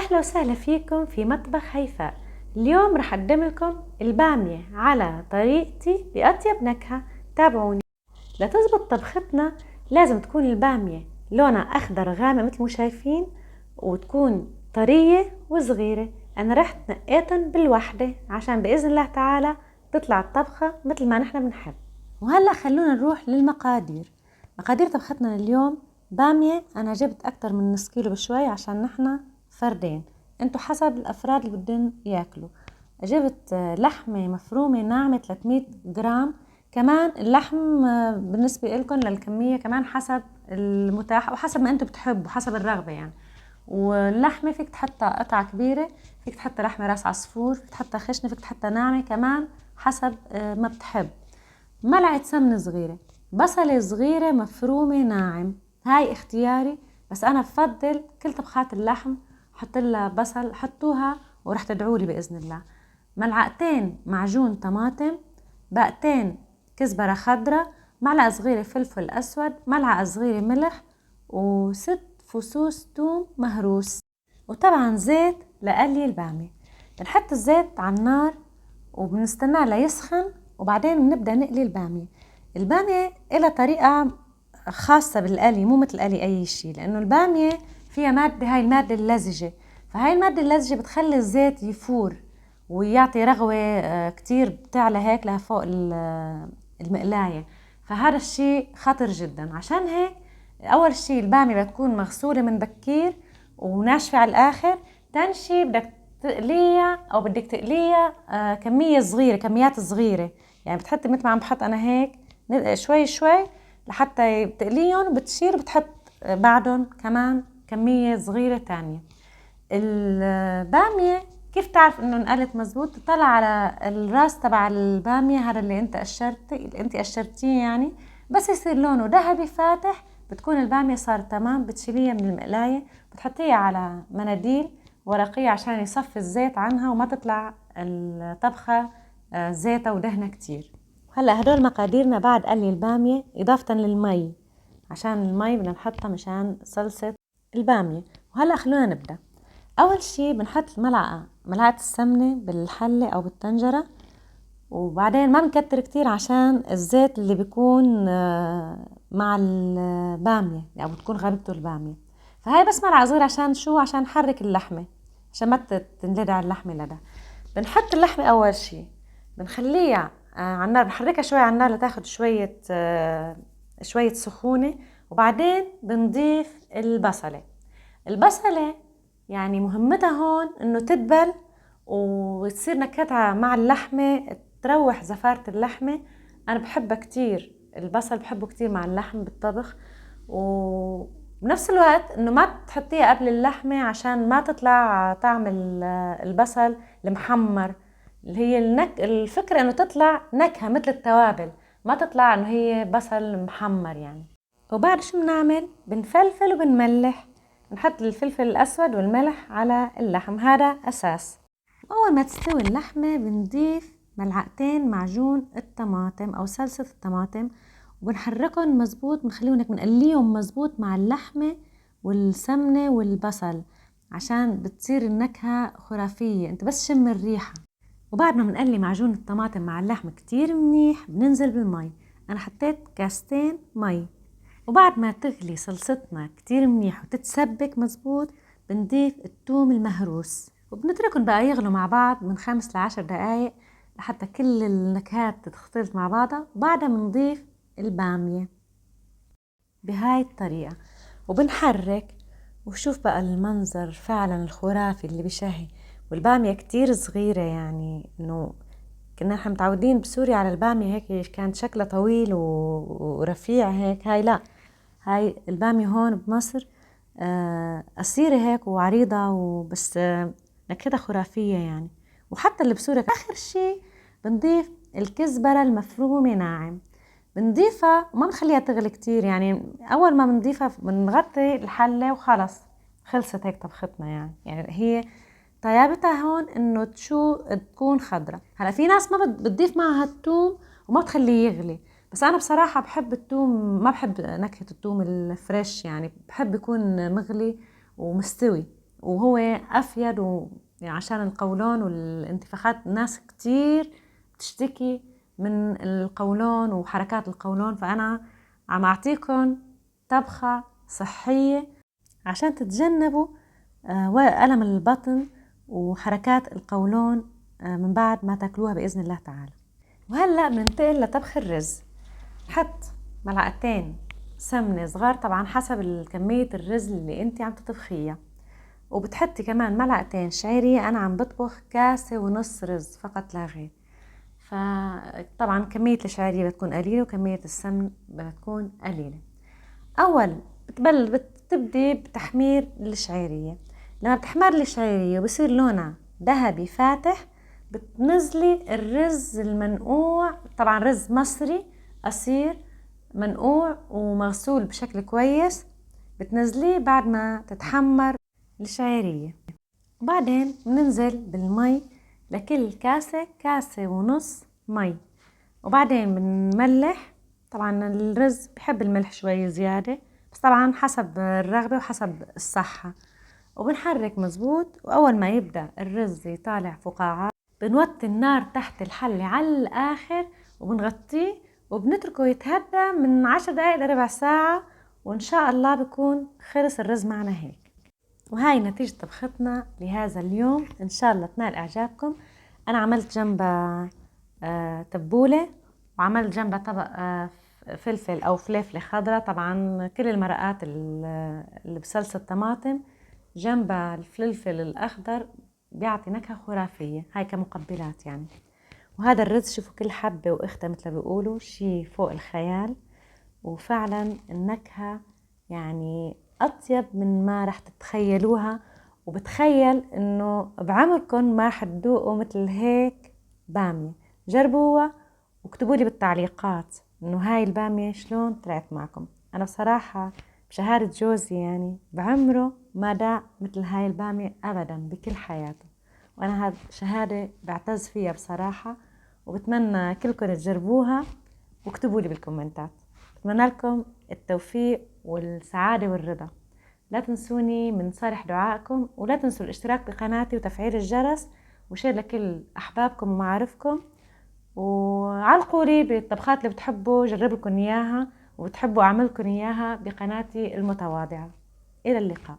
أهلا وسهلا فيكم في مطبخ هيفاء. اليوم رح أقدم لكم البامية على طريقتي بأطيب نكهة. تابعوني. لتزبط طبختنا لازم تكون البامية لونها أخضر غامق مثل ما شايفين، وتكون طرية وصغيرة. أنا رحت نقيتن بالوحدة عشان بإذن الله تعالى تطلع الطبخة مثل ما نحن بنحب. وهلأ خلونا نروح للمقادير. مقادير طبختنا اليوم: بامية أنا جبت أكتر من نص كيلو بشوي عشان نحن فردين، انتو حسب الأفراد اللي بدهم ياكلوا. جبت لحمة مفرومة ناعمة 300 جرام. كمان اللحم بالنسبة لكم للكمية كمان حسب المتاح وحسب ما انتو بتحبوا، حسب الرغبة يعني. واللحمة فيك تحطها قطعة كبيرة، فيك تحطها لحمة راس عصفور، فيك تحطها خشنة، فيك تحطها ناعمة كمان حسب ما بتحب. ملعقة سمنة صغيرة، بصلة صغيرة مفرومة ناعم، هاي اختياري، بس أنا بفضل كل طبخات اللحم حط لها بصل، حطوها ورح تدعولي بإذن الله. ملعقتين معجون طماطم، باقتين كزبرة خضرة، معلقة صغيرة فلفل أسود، ملعقة صغيرة ملح، و6 فصوص توم مهروس. وطبعا زيت لقلي البامية. بنحط الزيت على النار وبنستناه ليسخن، وبعدين بنبدأ نقلي البامية. البامية إلها طريقة خاصة بالقلي، مو مثل قلي أي شيء، لأنه البامية فيها مادة، هاي المادة اللزجة، فهاي المادة اللزجة بتخلي الزيت يفور ويعطي رغوة كتير بتعلى هيك لفوق المقلاية، فهذا الشيء خطر جدا. عشان هيك أول شيء البامية بتكون مغسولة من بكير وناشفة على الآخر. تاني شيء بدك تقليها أو بدك تقليها كمية صغيرة، كميات صغيرة، يعني بتحطي مثل ما عم بحط أنا هيك شوي شوي لحتى بتقليهم، بتشيل بتحط بعدهم كمان كمية صغيرة تانية. البامية كيف تعرف انه انقلت مزبوط؟ تطلع على الراس تبع البامية، هذا اللي انت قشرتيه يعني، بس يصير لونه ذهبي فاتح بتكون البامية صارت تمام. بتشيليها من المقلاية، بتحطيها على مناديل ورقية عشان يصفي الزيت عنها وما تطلع الطبخة زيتة ودهنة كتير. هلا هدول مقاديرنا بعد قلي البامية إضافة للمي، عشان المي بدنا نحطها مشان صلصة البامية. وهلا خلونا نبدأ. أول شي بنحط ملعقة السمنة بالحلة أو بالطنجرة، وبعدين ما بنكتر كتير عشان الزيت اللي بيكون مع البامية أو بتكون غربته البامية. فهاي بس ملعقة صغيرة عشان شو؟ عشان نحرك اللحمة عشان ما تنلدع اللحمة لدى. بنحط اللحمة أول شي بنخليها على النار، بنحركها شوي على النار لتاخد شوية سخونة، وبعدين بنضيف البصلة يعني مهمتها هون انه تدبل وتصير نكهتها مع اللحمة، تروح زفارة اللحمة. انا بحبها كتير، البصل بحبه كتير مع اللحم بالطبخ. وبنفس الوقت انه ما تحطيها قبل اللحمة عشان ما تطلع طعم البصل المحمر، اللي هي الفكرة انه تطلع نكهة مثل التوابل، ما تطلع انه هي بصل محمر يعني. وبعد شو بنعمل؟ بنفلفل وبنملح، نحط الفلفل الأسود والملح على اللحم، هذا أساس. أول ما تستوي اللحمة بنضيف ملعقتين معجون الطماطم أو صلصة الطماطم، وبنحركهم مزبوط، بنخليهم هيك بنقليهم مزبوط مع اللحمة والسمنة والبصل عشان بتصير النكهة خرافية، انت بس شم الريحة. وبعد ما بنقلي معجون الطماطم مع اللحم كتير منيح بننزل بالمي. أنا حطيت كاستين مي. وبعد ما تغلي صلصتنا كتير منيح وتتسبك مزبوط بنضيف الثوم المهروس، وبنتركهم بقى يغلوا مع بعض من 5 ل10 دقايق لحتى كل النكهات تختلط مع بعضها. وبعدها بنضيف البامية بهاي الطريقة وبنحرك. وشوف بقى المنظر فعلا الخرافي اللي بشهي. والبامية كتير صغيرة، يعني انه كنا احنا متعودين بسوريا على البامية هيك كانت شكلها طويل ورفيع هيك، هاي لا، هاي البامية هون بمصر قصيرة هيك وعريضة وبس، نكهتها خرافية يعني. وحتى اللي بسوريا آخر شي بنضيف الكزبرة المفرومة ناعم، بنضيفها وما بنخليها تغلي كتير، يعني أول ما بنضيفها بنغطي الحلة وخلص خلصت هيك طبختنا. يعني هي طيابتها هون انه تكون خضرة. هلا في ناس ما بتضيف معها الثوم وما بتخليه يغلي، بس انا بصراحة بحب الثوم، ما بحب نكهة الثوم الفريش، يعني بحب يكون مغلي ومستوي. وهو أفيد يعني عشان القولون والانتفاخات. ناس كتير بتشتكي من القولون وحركات القولون، فأنا عم أعطيكم طبخة صحية عشان تتجنبوا ألم البطن وحركات القولون من بعد ما تاكلوها بإذن الله تعالى. وهلأ بننتقل لطبخ الرز. حط ملعقتين سمنة صغار، طبعا حسب كمية الرز اللي انت عم تطبخيها، وبتحطي كمان ملعقتين شعيرية. أنا عم بطبخ 1.5 كاسة رز فقط لا غير، فطبعا كمية الشعيرية بتكون قليلة وكمية السمن بتكون قليلة. أول بتبدي بتحمير الشعيرية. لما بتحمر الشعيرية وبصير لونها ذهبي فاتح، بتنزلي الرز المنقوع، طبعا رز مصري أصير منقوع ومغسول بشكل كويس، بتنزليه بعد ما تتحمر الشعيرية. وبعدين بننزل بالمي لكل كاسة 1.5 كاسة مي، وبعدين بنملح. طبعا الرز بحب الملح شوي زيادة، بس طبعا حسب الرغبة وحسب الصحة. وبنحرك مزبوط، وأول ما يبدأ الرز يطالع فقاعات بنوطي النار تحت الحلة على الآخر وبنغطيه وبنتركه يتهدى من 10 دقايق لربع ساعة، وإن شاء الله بكون خلص الرز معنا هيك. وهاي نتيجة طبختنا لهذا اليوم، إن شاء الله تنال إعجابكم. أنا عملت جنبها تبولة، وعملت جنبها طبق فلفل أو فليفلة خضراء. طبعا كل المرقات اللي بصلصة طماطم جنبها الفلفل الأخضر بيعطي نكهة خرافية، هاي كمقبلات يعني. وهذا الرز شوفوا كل حبة وإختها مثل ما بيقولوا، شي فوق الخيال. وفعلا النكهة يعني أطيب من ما رح تتخيلوها، وبتخيل إنه بعمركم ما حتذوقوا مثل هيك بامية. جربوها واكتبوا لي بالتعليقات إنه هاي البامية شلون طلعت معكم. أنا بصراحة بشهادة جوزي يعني بعمره ما داق مثل هاي البامية أبدا بكل حياته، وأنا هاد شهادة بعتز فيها بصراحة. وبتمنى كلكم تجربوها واكتبوا لي بالكومنتات. أتمنى لكم التوفيق والسعادة والرضا. لا تنسوني من صالح دعائكم، ولا تنسوا الاشتراك بقناتي وتفعيل الجرس وشير لكل أحبابكم ومعارفكم، وعلقوا لي بالطبخات اللي بتحبوا جرب لكم إياها وبتحبوا أعملكم إياها بقناتي المتواضعة. إلى اللقاء.